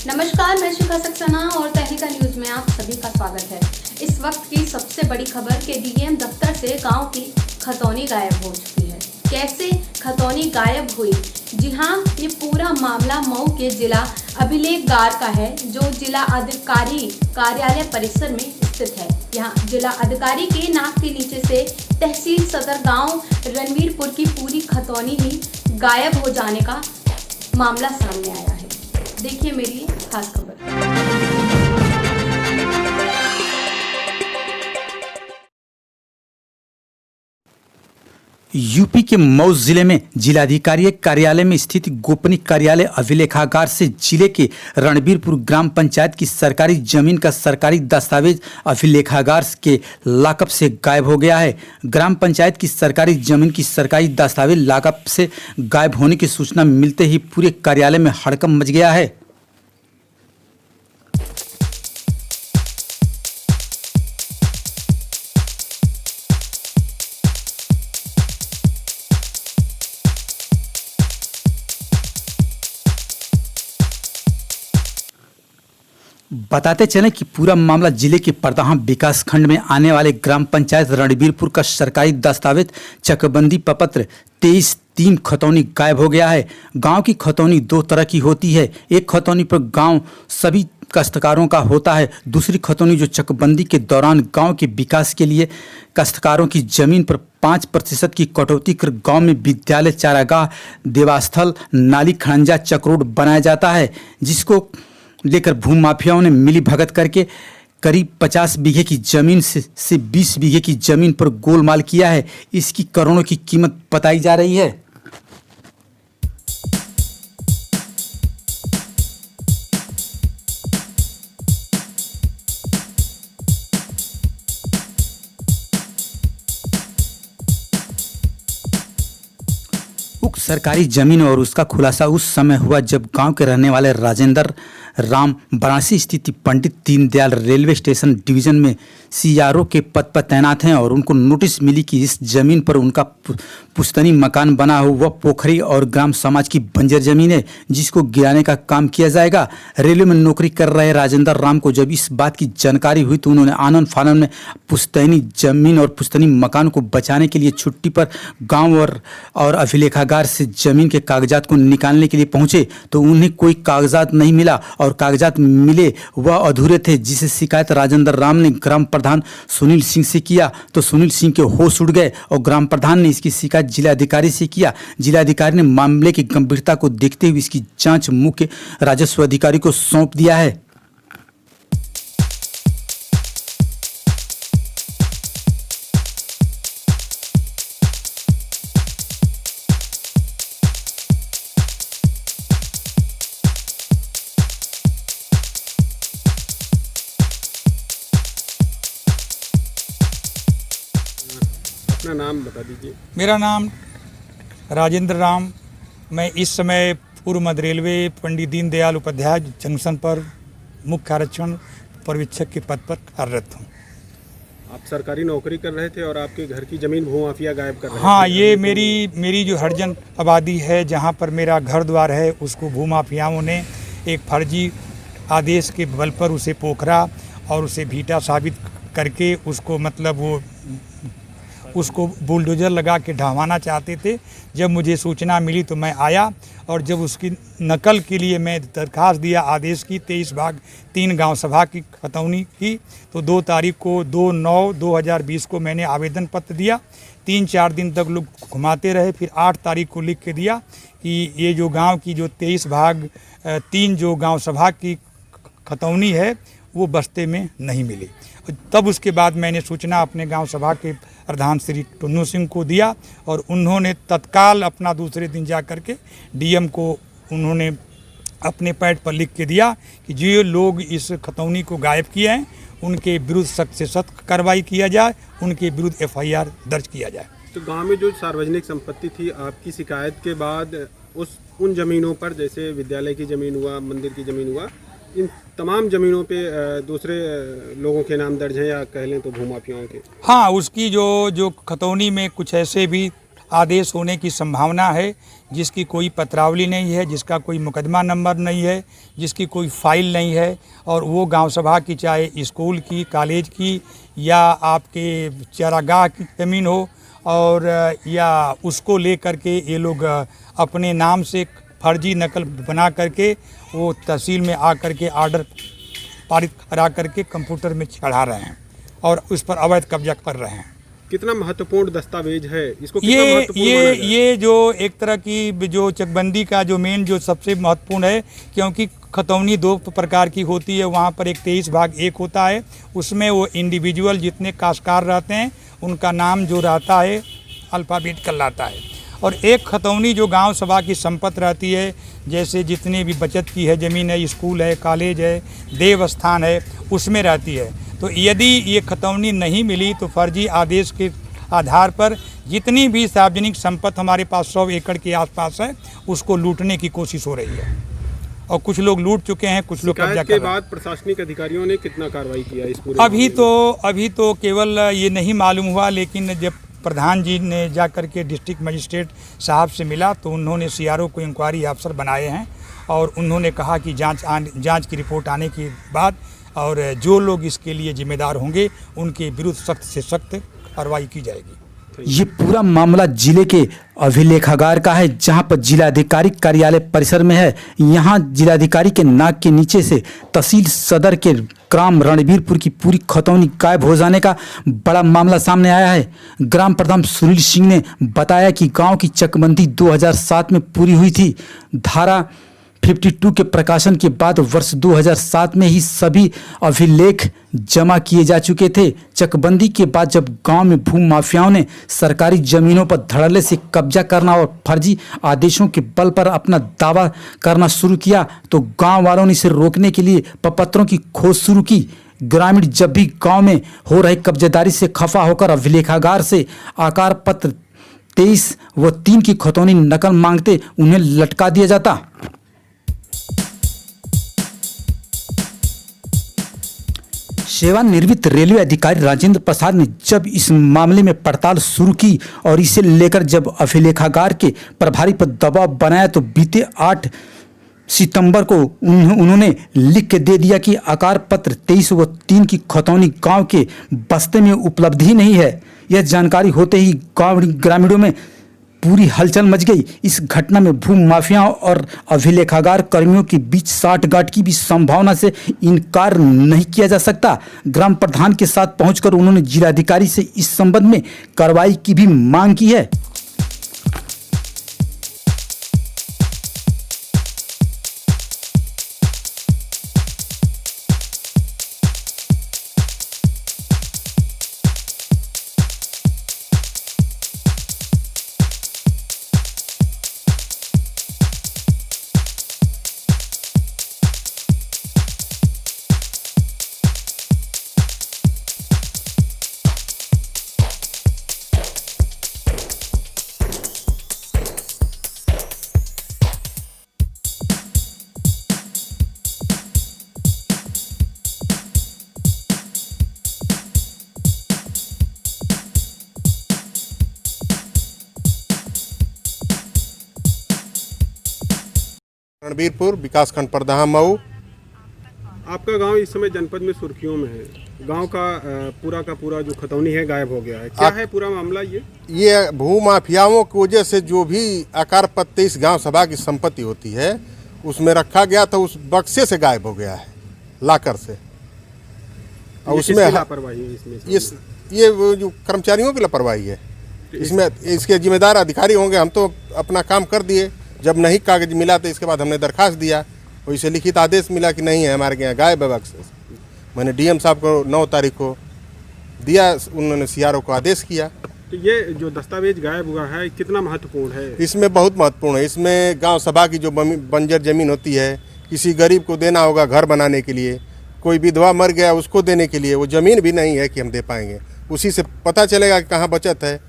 नमस्कार, मैं शिखा सक्सेना और तहलका न्यूज में आप सभी का स्वागत है। इस वक्त की सबसे बड़ी खबर के डीएम दफ्तर से गांव की खतौनी गायब हो चुकी है। कैसे खतौनी गायब हुई? जी हां, ये पूरा मामला मऊ के जिला अभिलेखगार का है, जो जिला अधिकारी कार्यालय परिसर में स्थित है। यहाँ जिला अधिकारी के नाक के नीचे से तहसील सदर गांव रणवीरपुर की पूरी खतौनी ही गायब हो जाने का मामला सामने आया है। देखिए मेरी खास खबर। यूपी के मऊ जिले में जिलाधिकारी कार्यालय में स्थित गोपनीय कार्यालय अभिलेखागार से जिले के रणबीरपुर ग्राम पंचायत की सरकारी जमीन का सरकारी दस्तावेज अभिलेखागार के लॉकअप से गायब हो गया है। ग्राम पंचायत की सरकारी जमीन की सरकारी दस्तावेज लॉकअप से गायब होने की सूचना मिलते ही पूरे कार्यालय में हड़कंप मच गया है। बताते चलें कि पूरा मामला जिले के परदाहा विकास खंड में आने वाले ग्राम पंचायत रणबीरपुर का सरकारी दस्तावेज चकबंदी प्रपत्र 23/3 खतौनी गायब हो गया है। गांव की खतौनी दो तरह की होती है। एक खतौनी पर गांव सभी काश्तकारों का होता है। दूसरी खतौनी जो चकबंदी के दौरान गांव के विकास के लिए काश्तकारों की जमीन पर 5% की कटौती कर गांव में विद्यालय, चारागाह, देवस्थल, नाली, खड़ंजा, चक्रोड बनाया जाता है, जिसको लेकर भूमाफियाओं ने मिली भगत करके करीब 50 बीघे की जमीन से 20 बीघे की जमीन पर गोलमाल किया है। इसकी करोड़ों की कीमत बताई जा रही है। उक्त सरकारी जमीन और उसका खुलासा उस समय हुआ जब गांव के रहने वाले राजेंद्र राम वाराणसी स्थित Pandit Deendayal railway station division में सीआरओ के पद पर तैनात हैं और उनको नोटिस मिली कि इस जमीन पर उनका पुश्तैनी मकान बना हुआ पोखरी और ग्राम समाज की बंजर जमीन है, जिसको गिराने का काम किया जाएगा। रेलवे में नौकरी कर रहे राजेंद्र राम को जब इस बात की जानकारी हुई तो उन्होंने आनन फानन में पुश्तैनी जमीन और पुश्तैनी मकान को बचाने के लिए छुट्टी पर गाँव और अभिलेखागार से जमीन के कागजात को निकालने के लिए पहुंचे तो उन्हें कोई कागजात नहीं मिला और कागजात मिले वह अधूरे थे, जिसे शिकायत राजेंद्र राम ने ग्राम प्रधान सुनील सिंह से किया तो सुनील सिंह के होश उड़ गए और ग्राम प्रधान ने इसकी शिकायत जिलाधिकारी से किया। जिलाधिकारी ने मामले की गंभीरता को देखते हुए इसकी जांच मुख्य राजस्व अधिकारी को सौंप दिया है। अपना नाम बता दीजिए। मेरा नाम राजेंद्र राम। मैं इस समय पूर्व मध्य रेलवे पंडित दीनदयाल उपाध्याय जंक्शन पर मुख्य आरक्षण पर्यवेक्षक के पद पर कार्यरत हूँ। आप सरकारी नौकरी कर रहे थे और आपके घर की जमीन भूमाफिया गायब कर रहे थे। हाँ, ये मेरी जो हरिजन आबादी है, जहाँ पर मेरा घर द्वार है, उसको भूमाफियाओं ने एक फर्जी आदेश के बल पर उसे पोखरा और उसे भीटा साबित करके उसको उसको बुलडोजर लगा के ढहवाना चाहते थे। जब मुझे सूचना मिली तो मैं आया और जब उसकी नकल के लिए मैं दरखास्त दिया आदेश की 23/3 गांव सभा की खतौनी की, तो 2 तारीख को 2/9/2020 को मैंने आवेदन पत्र दिया। 3-4 दिन तक लोग घुमाते रहे, फिर 8 तारीख को लिख के दिया कि ये जो गांव की जो 23/3 जो गांव सभा की खतौनी है वो बस्ते में नहीं मिली। तब उसके बाद मैंने सूचना अपने गांव सभा के प्रधान श्री टुन्नू सिंह को दिया और उन्होंने तत्काल अपना दूसरे दिन जा कर के डीएम को उन्होंने अपने पैड पर लिख के दिया कि जो लोग इस खतौनी को गायब किए हैं उनके विरुद्ध सख्त से सख्त कार्रवाई किया जाए, उनके विरुद्ध एफआईआर दर्ज किया जाए। तो गांव में जो सार्वजनिक संपत्ति थी, आपकी शिकायत के बाद उन जमीनों पर, जैसे विद्यालय की ज़मीन हुआ, मंदिर की ज़मीन हुआ, इन तमाम ज़मीनों पे दूसरे लोगों के नाम दर्ज हैं या कह लें तो भूमाफियाओं के? हाँ, उसकी जो खतौनी में कुछ ऐसे भी आदेश होने की संभावना है, जिसकी कोई पत्रावली नहीं है, जिसका कोई मुकदमा नंबर नहीं है, जिसकी कोई फाइल नहीं है, और वो गांव सभा की चाहे स्कूल की, कॉलेज की या आपके चारागाह की ज़मीन हो, और या उसको ले करके ये लोग अपने नाम से फर्जी नकल बना करके वो तहसील में आ करके आर्डर पारित करा करके कंप्यूटर में चढ़ा रहे हैं और उस पर अवैध कब्जा कर रहे हैं। कितना महत्वपूर्ण दस्तावेज है, इसको कितना महत्वपूर्ण माना जाए? ये जो एक तरह की जो चकबंदी का जो मेन जो सबसे महत्वपूर्ण है, क्योंकि खतौनी 2 प्रकार की होती है। वहाँ पर एक 23/1 होता है, उसमें वो इंडिविजुअल जितने काश्तकार रहते हैं उनका नाम जो रहता है अल्फ़ाबेट कहलाता है, और एक खतौनी जो गांव सभा की संपत्ति रहती है, जैसे जितने भी बचत की है ज़मीन है, स्कूल है, कॉलेज है, देवस्थान है, उसमें रहती है। तो यदि ये खतौनी नहीं मिली तो फर्जी आदेश के आधार पर जितनी भी सार्वजनिक संपत्ति हमारे पास 100 एकड़ के आसपास है उसको लूटने की कोशिश हो रही है, और कुछ लोग लूट चुके हैं, कुछ लोग कब्जा शिकायत कर के रहे हैं। बाद प्रशासनिक अधिकारियों ने कितना कार्रवाई किया इस पूरे अभी तो केवल ये नहीं मालूम हुआ, लेकिन जब प्रधान जी ने जा कर के डिस्ट्रिक्ट मजिस्ट्रेट साहब से मिला तो उन्होंने सीआरओ को इंक्वायरी अफसर बनाए हैं, और उन्होंने कहा कि जांच की रिपोर्ट आने के बाद और जो लोग इसके लिए जिम्मेदार होंगे उनके विरुद्ध सख्त से सख्त कार्रवाई की जाएगी। ये पूरा मामला जिले के अभिलेखागार का है, जहां पर जिलाधिकारी कार्यालय परिसर में है। यहां जिलाधिकारी के नाक के नीचे से तहसील सदर के ग्राम रणबीरपुर की पूरी खतौनी गायब हो जाने का बड़ा मामला सामने आया है। ग्राम प्रधान सुनील सिंह ने बताया कि गांव की चकबंदी 2007 में पूरी हुई थी। धारा 52 के प्रकाशन के बाद वर्ष 2007 में ही सभी अभिलेख जमा किए जा चुके थे। चकबंदी के बाद जब गांव में भू माफियाओं ने सरकारी जमीनों पर धड़ल्ले से कब्जा करना और फर्जी आदेशों के बल पर अपना दावा करना शुरू किया तो गांव वालों ने इसे रोकने के लिए प्रपत्रों की खोज शुरू की। ग्रामीण जब भी गांव में हो रही कब्जेदारी से खफा होकर अभिलेखागार से आकार पत्र 23 व 3 की खतौनी नकल मांगते उन्हें लटका दिया जाता। सेवानिवृत्त रेलवे अधिकारी राजेंद्र प्रसाद ने जब इस मामले में पड़ताल शुरू की और इसे लेकर जब अभिलेखागार के प्रभारी पर दबाव बनाया तो बीते 8 सितंबर को उन्होंने लिख के दे दिया कि आकार पत्र 23 व 3 की खतौनी गांव के बस्ते में उपलब्ध ही नहीं है। यह जानकारी होते ही गांव ग्रामीणों में पूरी हलचल मच गई। इस घटना में भू माफियाओं और अभिलेखागार कर्मियों के बीच साठगांठ की भी संभावना से इनकार नहीं किया जा सकता। ग्राम प्रधान के साथ पहुंचकर उन्होंने जिलाधिकारी से इस संबंध में कार्रवाई की भी मांग की है। रणबीरपुर विकासखंड प्रधान मऊ। आपका गांव इस समय जनपद में सुर्खियों में है। गांव का पूरा जो खतौनी है गायब हो गया है। क्या है पूरा मामला? ये भू माफियाओं की वजह से जो भी आकार पत्र इस गांव सभा की संपत्ति होती है उसमें रखा गया था, उस बक्से से गायब हो गया है, लाकर से। और उसमें लापरवाही है इसमें? ये वो जो कर्मचारियों की लापरवाही है। इसमें इसके जिम्मेदार अधिकारी होंगे। हम तो अपना काम कर दिए, जब नहीं कागज मिला तो इसके बाद हमने दरखास्त दिया और इसे लिखित आदेश मिला कि नहीं है, हमारे यहाँ गायब है बक्से। मैंने डीएम साहब को 9 तारीख को दिया, उन्होंने सीआरओ को आदेश किया। तो ये जो दस्तावेज गायब हुआ है कितना महत्वपूर्ण है? इसमें बहुत महत्वपूर्ण है। इसमें गांव सभा की जो बंजर जमीन होती है, किसी गरीब को देना होगा घर बनाने के लिए, कोई विधवा मर गया उसको देने के लिए, वो ज़मीन भी नहीं है कि हम दे पाएंगे। उसी से पता चलेगा कि कहाँ बचत है।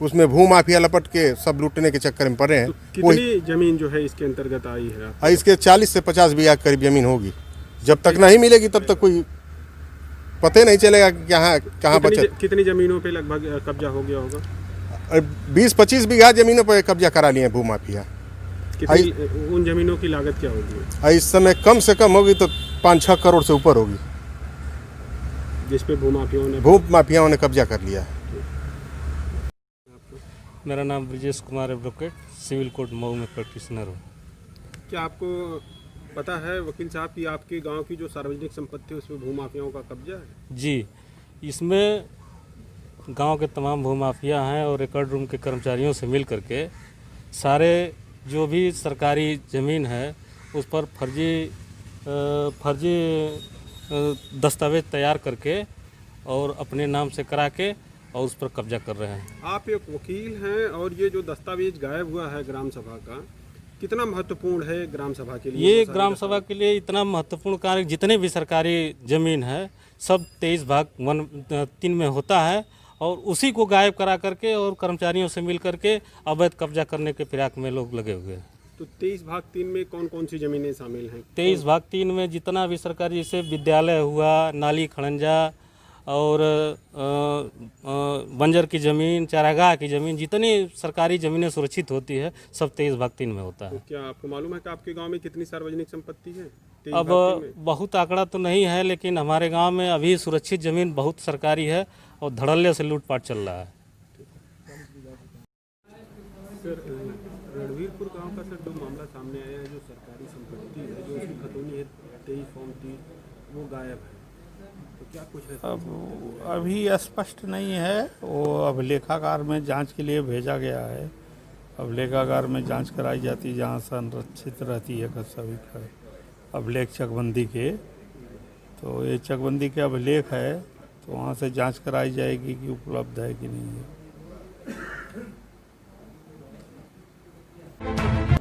उसमें भू माफिया लपट के सब लूटने के चक्कर में पड़े हैं। तो कितनी जमीन जो है इसके अंतर्गत आई है? इसके 40 से 50 बीघा करीब जमीन होगी। जब तक नहीं मिलेगी तब तक कोई पता नहीं चलेगा कि कहाँ बचत। कितनी जमीनों पे लगभग कब्जा हो गया होगा? 20-25 बीघा जमीनों पर कब्जा करा लिए हैं भूमाफिया। कितनी उन जमीनों की लागत क्या होगी? इस समय कम से कम होगी तो 5-6 करोड़ से ऊपर होगी, जिस पे भूमाफियाओं ने कब्जा कर लिया है। मेरा नाम Brijesh Kumar advocate, civil court Mau में प्रैक्टिशनर हूँ। क्या आपको पता है वकील साहब कि आपके गांव की जो सार्वजनिक संपत्ति है उसमें भूमाफियाओं का कब्जा है? जी, इसमें गांव के तमाम भूमाफिया हैं और रिकॉर्ड रूम के कर्मचारियों से मिल करके सारे जो भी सरकारी ज़मीन है उस पर फर्जी दस्तावेज तैयार करके और अपने नाम से करा के और उस पर कब्जा कर रहे हैं। आप एक वकील हैं और ये जो दस्तावेज गायब हुआ है ग्राम सभा का, कितना महत्वपूर्ण है ग्राम सभा के लिए? ये ग्राम सभा के लिए इतना महत्वपूर्ण कार्य, जितने भी सरकारी ज़मीन है सब 23 भाग 1/3 में होता है और उसी को गायब करा करके और कर्मचारियों से मिल करके अवैध कब्जा करने के फिराक में लोग लगे हुए हैं। तो 23 भाग 3 में कौन कौन सी जमीनें शामिल हैं? 23 भाग 3 में जितना भी सरकारी, जैसे विद्यालय हुआ, नाली खड़ंजा और बंजर की ज़मीन, चारागाह की ज़मीन, जितनी सरकारी ज़मीनें सुरक्षित होती है सब 23 भाग 3 में होता है। तो क्या आपको मालूम है कि आपके गांव में कितनी सार्वजनिक संपत्ति है? अब बहुत आंकड़ा तो नहीं है, लेकिन हमारे गांव में अभी सुरक्षित ज़मीन बहुत सरकारी है और धड़ल्ले से लूटपाट चल रहा है। सर, रणवीरपुर गांव का सर जो मामला सामने आया है, जो सरकारी संपत्ति है, जो उसकी खतौनी है 23 फॉर्म 3, वो गायब है, तो क्या कुछ है? अब अभी स्पष्ट नहीं है, वो अभिलेखागार में जांच के लिए भेजा गया है। अभिलेखागार में जांच कराई जाती है जहाँ संरक्षित रहती है सभी का अभिलेख चकबंदी के, तो ये चकबंदी के अभिलेख है तो वहाँ से जांच कराई जाएगी कि उपलब्ध है कि नहीं है।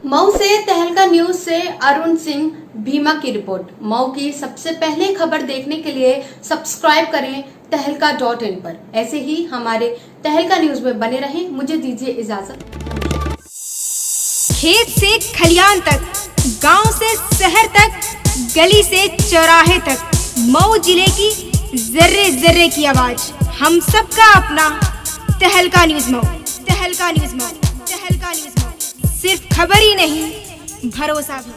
मऊ से तहलका न्यूज से अरुण सिंह भीमा की रिपोर्ट। मऊ की सबसे पहले खबर देखने के लिए सब्सक्राइब करें तहलका.in पर। ऐसे ही हमारे तहलका न्यूज में बने रहें। मुझे दीजिए इजाजत। खेत से खलियान तक, गांव से शहर तक, गली से चौराहे तक, मऊ जिले की जर्रे जर्रे की आवाज, हम सबका अपना तहलका न्यूज मऊ। तहलका न्यूज मऊ, तहलका न्यूज मऊ, सिर्फ खबर ही नहीं, भरोसा भी।